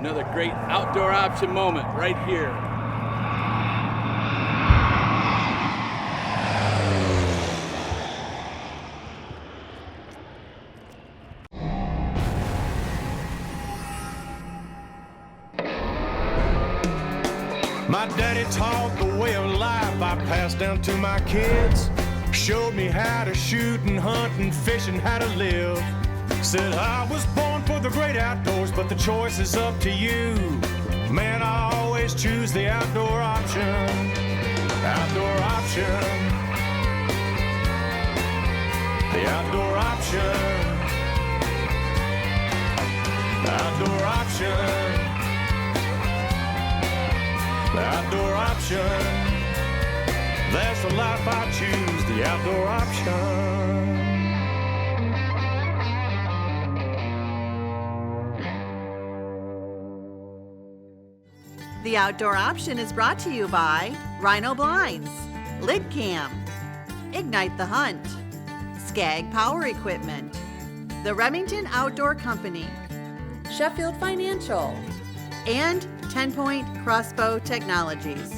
Another great outdoor option moment right here. My daddy taught the way of life I passed down to my kids. Showed me how to shoot and hunt and fish and how to live. Said I was born for the great outdoors, but the choice is up to you. Man, I always choose the outdoor option. Outdoor option. The outdoor option. Outdoor option. The outdoor option. That's the life I choose, the outdoor option. The Outdoor Option is brought to you by Rhino Blinds, Lid Cam, Ignite the Hunt, Skag Power Equipment, the Remington Outdoor Company, Sheffield Financial, and 10 Point Crossbow Technologies.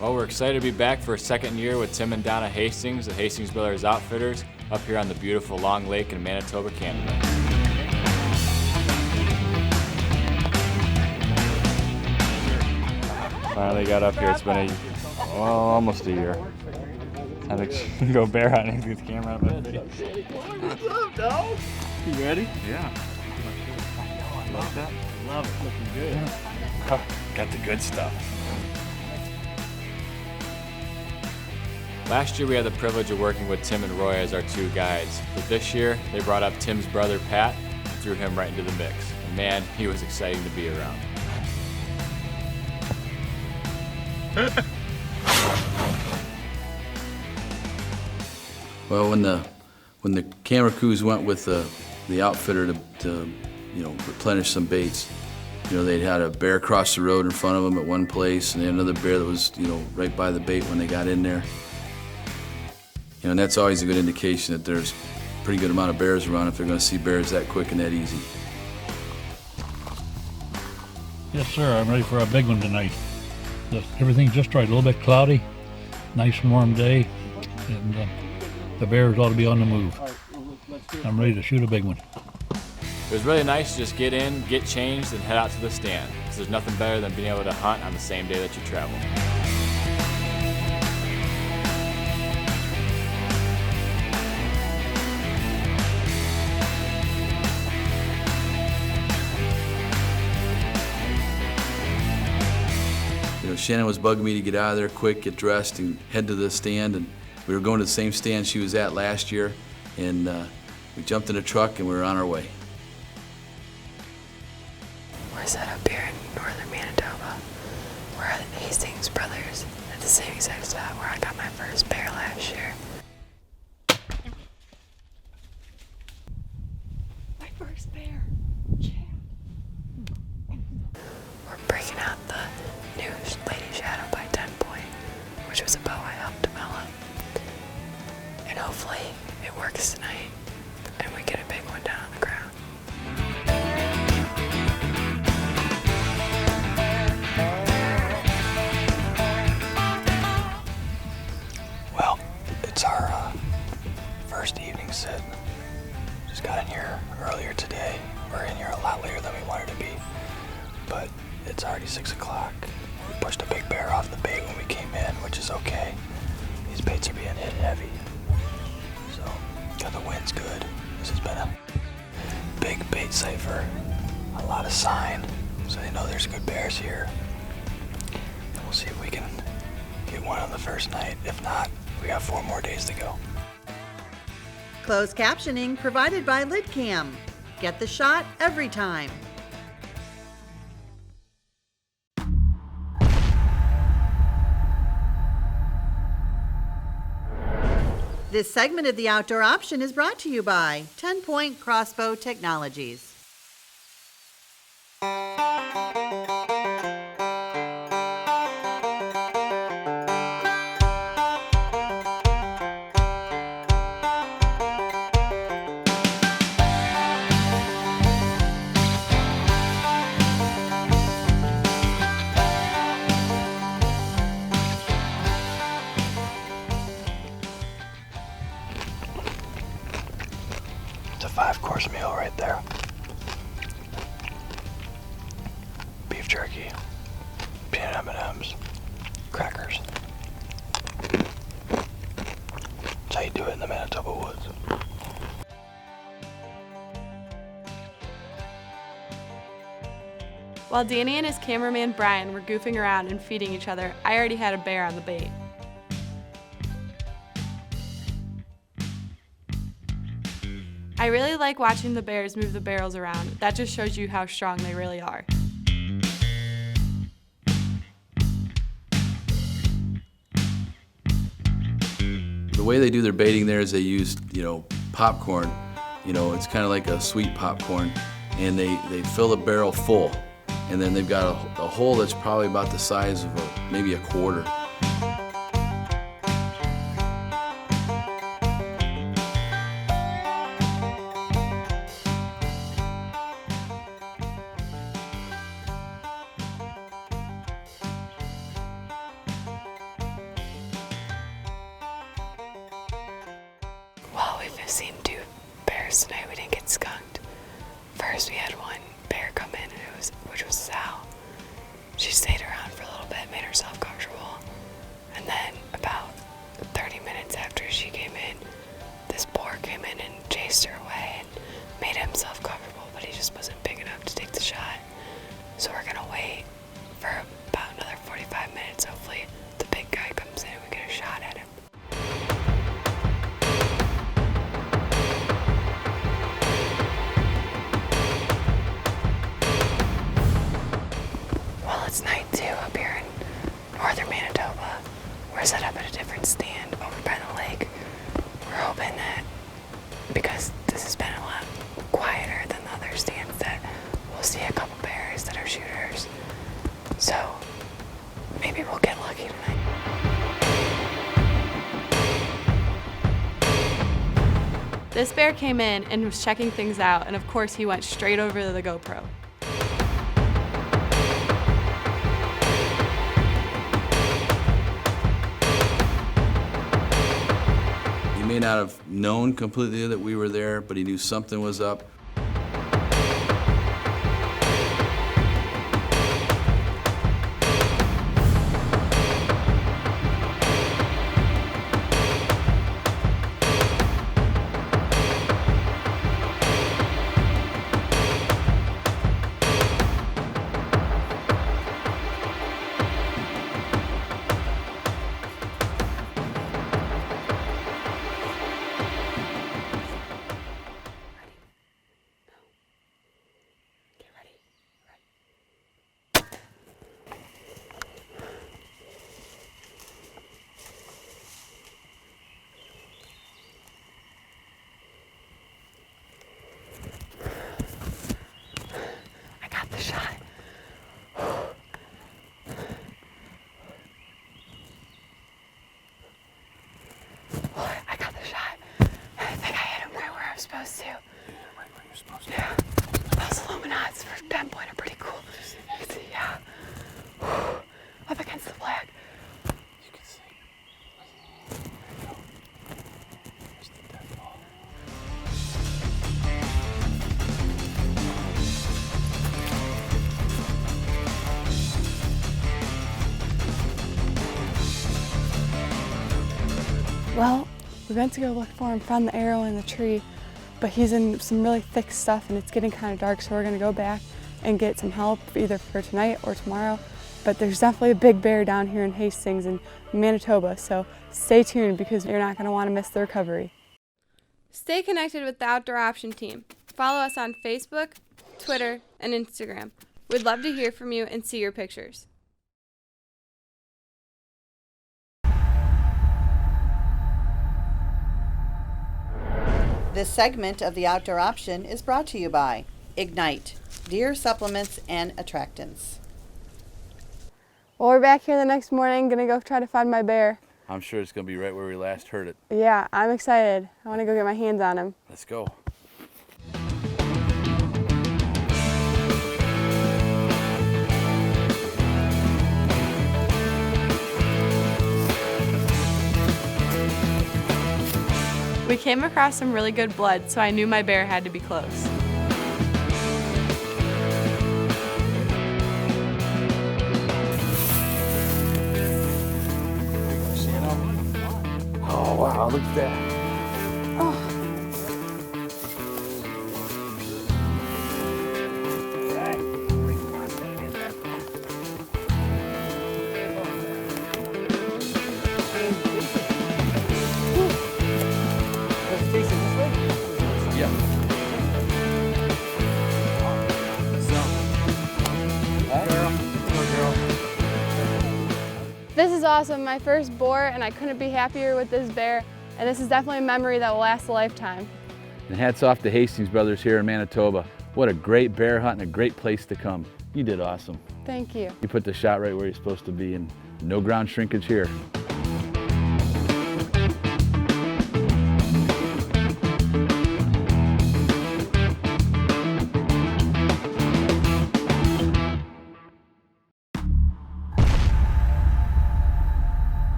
Well, we're excited to be back for a second year with Tim and Donna Hastings, the Hastings Brothers Outfitters, up here on the beautiful Long Lake in Manitoba, Canada. Finally got up here. It's been almost a year. Time to go bear hunting. Get the camera out of my face. What's up, dog? You ready? Yeah. Like that? Love it. Looking good. Yeah. Got the good stuff. Last year we had the privilege of working with Tim and Roy as our two guides, but this year they brought up Tim's brother Pat and threw him right into the mix. And man, he was exciting to be around. Well, when the camera crews went with the outfitter to replenish some baits, they'd had a bear cross the road in front of them at one place, and they had another bear that was right by the bait when they got in there. And that's always a good indication that there's a pretty good amount of bears around if they're going to see bears that quick and that easy. Yes, sir. I'm ready for a big one tonight. Everything's just right. A little bit cloudy, nice warm day, and the bears ought to be on the move. I'm ready to shoot a big one. It was really nice to just get in, get changed, and head out to the stand, because there's nothing better than being able to hunt on the same day that you travel. Shannon was bugging me to get out of there quick, get dressed, and head to the stand. And we were going to the same stand she was at last year. And we jumped in a truck and we were on our way. We're set up here in northern Manitoba. We're at the Hastings Brothers at the same exact spot where I got my first bear last year. My first bear. Yeah. We're breaking out the new Lady Shadow by 10 Point, which was a bow I helped develop. And hopefully it works tonight and we get a big one down on the ground. Well, it's our first evening sit. Just got in here earlier today. We're in here a lot later than we wanted to be, but it's already 6 o'clock. We pushed a big bear off the bait when we came in, which is okay. These baits are being hit heavy. So, got the wind's good. This has been a big bait site for a lot of sign, so they know there's good bears here. And we'll see if we can get one on the first night. If not, we got 4 more days to go. Closed captioning provided by Lid Cam. Get the shot every time. This segment of the Outdoor Option is brought to you by 10 Point Crossbow Technologies. It's a 5-course meal right there. Beef jerky, peanut M&Ms, crackers. That's how you do it in the Manitoba woods. While Danny and his cameraman Brian were goofing around and feeding each other, I already had a bear on the bait. I really like watching the bears move the barrels around. That just shows you how strong they really are. The way they do their baiting there is they use, popcorn. It's kind of like a sweet popcorn, and they fill the barrel full, and then they've got a hole that's probably about the size of maybe a quarter. Well, we've seen 2 bears tonight. We didn't get skunked. First, we had one bear come in, which was Sal. She stayed around for a little bit, made herself comfortable, and then about 30 minutes after she came in, this boar came in and chased her away and made himself comfortable, but he just wasn't big enough to take the shot. So we're gonna wait for about another 45 minutes. Hopefully, the big guy comes in and we get a shot at him. It's night 2 up here in northern Manitoba. We're set up at a different stand over by the lake. We're hoping that, because this has been a lot quieter than the other stands, that we'll see a couple bears that are shooters. So maybe we'll get lucky tonight. This bear came in and was checking things out, and of course he went straight over to the GoPro. He may not have known completely that we were there, but he knew something was up. Supposed to. Yeah. Those Illuminats for 10 Point are pretty cool. You can see, yeah. Up against the flag. You can see. There you go. There's the deadfall. Well, we went to go look for him, found the arrow in the tree, but he's in some really thick stuff and it's getting kind of dark, so we're gonna go back and get some help either for tonight or tomorrow. But there's definitely a big bear down here in Hastings and Manitoba, so stay tuned because you're not gonna wanna miss the recovery. Stay connected with the Outdoor Option team. Follow us on Facebook, Twitter, and Instagram. We'd love to hear from you and see your pictures. This segment of the Outdoor Option is brought to you by Ignite, deer supplements and attractants. Well, we're back here the next morning, gonna go try to find my bear. I'm sure it's going to be right where we last heard it. Yeah, I'm excited. I wanna go get my hands on him. Let's go. We came across some really good blood, so I knew my bear had to be close. Oh, wow, look at that. Yeah. This is awesome, my first boar, and I couldn't be happier with this bear. And this is definitely a memory that will last a lifetime. And hats off to Hastings Brothers here in Manitoba. What a great bear hunt and a great place to come. You did awesome. Thank you. You put the shot right where you're supposed to be, and no ground shrinkage here.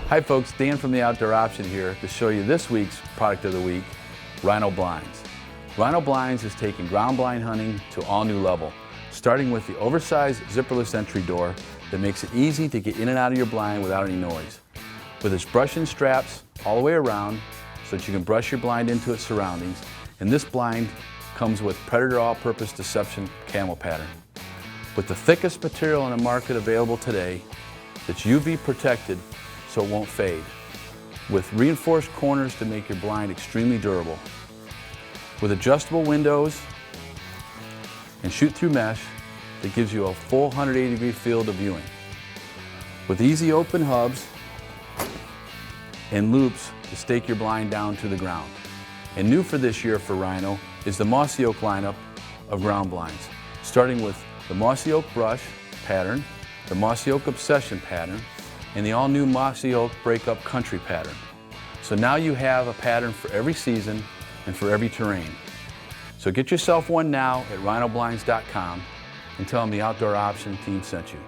Hi folks, Dan from the Outdoor Option here to show you this week's product of the week, Rhino Blinds. Rhino Blinds is taking ground blind hunting to all new level, starting with the oversized zipperless entry door that makes it easy to get in and out of your blind without any noise. With its brush-in straps all the way around so that you can brush your blind into its surroundings, and this blind comes with Predator All-Purpose Deception camo pattern. With the thickest material on the market available today, that's UV protected so it won't fade, with reinforced corners to make your blind extremely durable. With adjustable windows and shoot-through mesh that gives you a full 180-degree field of viewing. With easy open hubs and loops to stake your blind down to the ground. And new for this year for Rhino is the Mossy Oak lineup of ground blinds, starting with the Mossy Oak Brush pattern, the Mossy Oak Obsession pattern, and the all-new Mossy Oak Breakup Country pattern. So now you have a pattern for every season and for every terrain. So get yourself one now at rhinoblinds.com and tell them the Outdoor Option team sent you.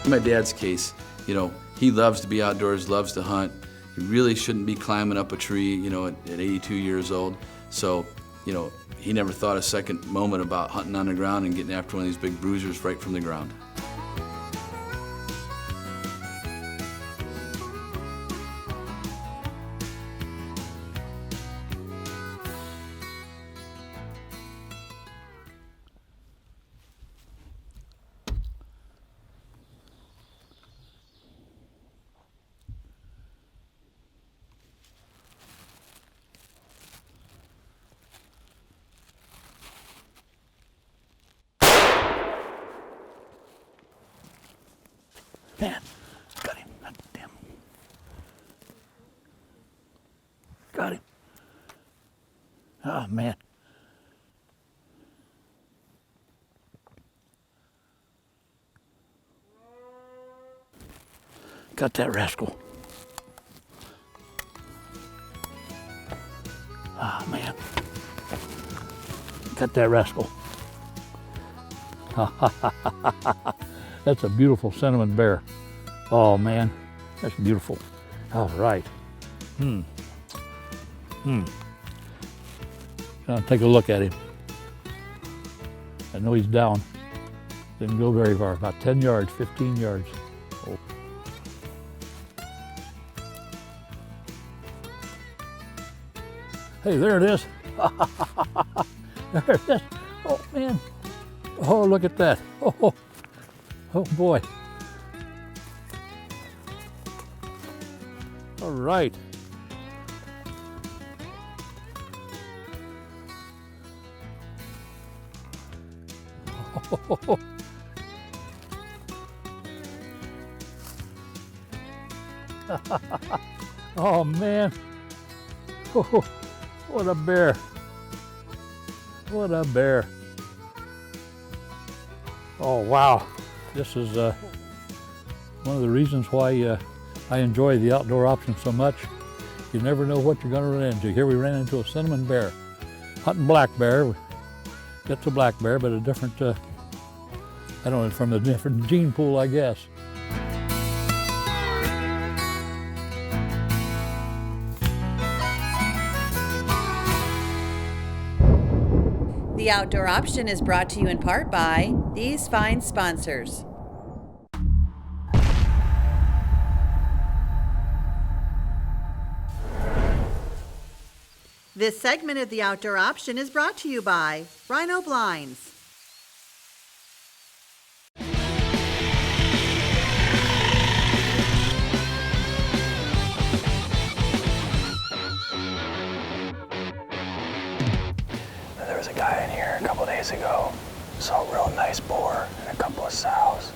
In my dad's case, you know, he loves to be outdoors, loves to hunt. He really shouldn't be climbing up a tree, you know, at 82 years old. So, you know, he never thought a second moment about hunting on the ground and getting after one of these big bruisers right from the ground. Man, got him. God damn. Got him. Oh, man. Got that rascal. Ah, man. Got that rascal. That's a beautiful cinnamon bear. Oh man, that's beautiful. All right. I'll take a look at him. I know he's down. Didn't go very far, about 10 yards, 15 yards. Oh. Hey, there it is. There it is. Oh man. Oh, look at that. Oh, oh boy. All right. Oh man, oh, what a bear, what a bear. Oh wow, this is one of the reasons why I enjoy the outdoor option so much. You never know what you're going to run into. Here we ran into a cinnamon bear, hunting black bear. It's a black bear, but a different, I don't know, from a different gene pool, I guess. The Outdoor Option is brought to you in part by these fine sponsors. This segment of The Outdoor Option is brought to you by Rhino Blinds. There was a guy in here a couple days ago, saw a real nice boar and a couple of sows,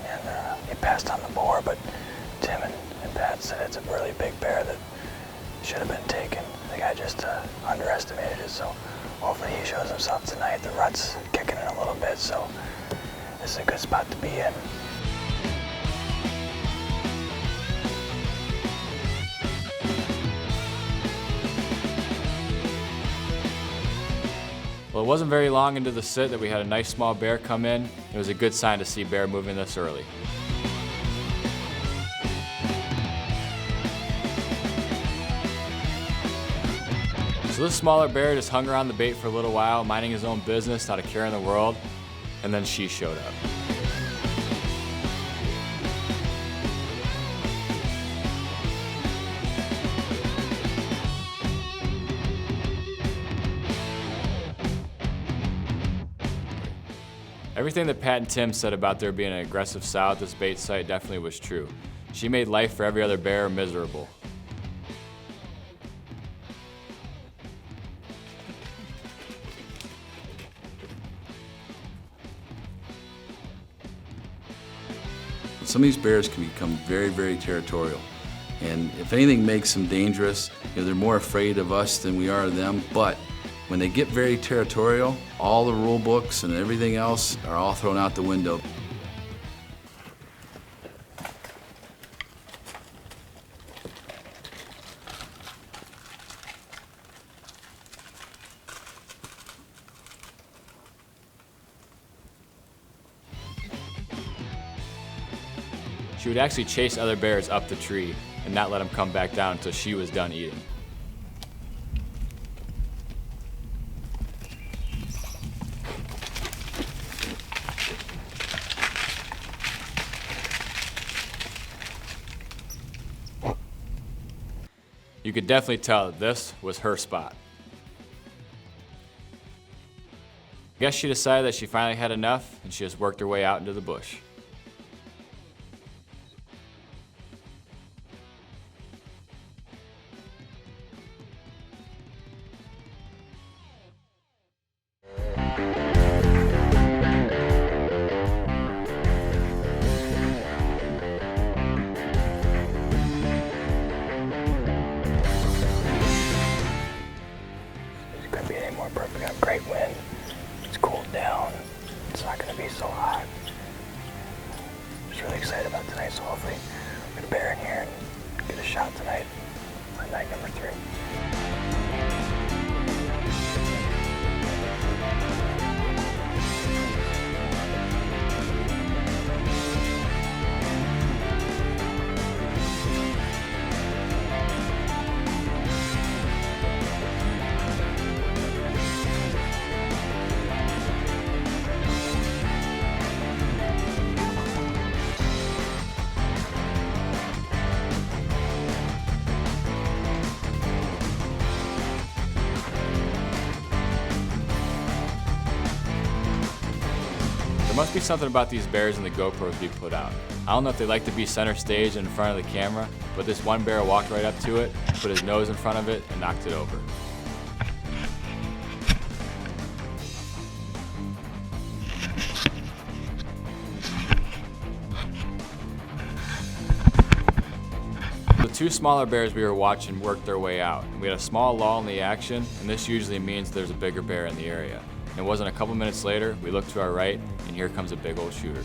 and he passed on the boar, but Tim and Pat said it's a really big bear that should have been taken. The guy just underestimated it, so hopefully he shows himself tonight. The rut's kicking in a little bit, so this is a good spot to be in. Well, it wasn't very long into the sit that we had a nice small bear come in. It was a good sign to see bear moving this early. So this smaller bear just hung around the bait for a little while, minding his own business, not a care in the world, and then she showed up. Everything that Pat and Tim said about there being an aggressive sow at this bait site definitely was true. She made life for every other bear miserable. Some of these bears can become very, very territorial. And if anything makes them dangerous, they're more afraid of us than we are of them. But when they get very territorial, all the rule books and everything else are all thrown out the window. She would actually chase other bears up the tree and not let them come back down until she was done eating. You could definitely tell that this was her spot. I guess she decided that she finally had enough and she just worked her way out into the bush. Couldn't be any more perfect. We got a great wind. It's cooled down. It's not going to be so hot. Just really excited about tonight, so hopefully we're going to bear in here and get a shot tonight on night number 3. There must be something about these bears and the GoPros we put out. I don't know if they like to be center stage and in front of the camera, but this one bear walked right up to it, put his nose in front of it, and knocked it over. two smaller bears we were watching worked their way out. We had a small lull in the action, and this usually means there's a bigger bear in the area. And it wasn't a couple minutes later, we looked to our right, and here comes a big old shooter.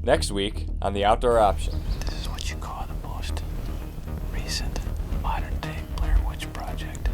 Next week on The Outdoor Option. This is what you call the most recent modern day Blair Witch Project.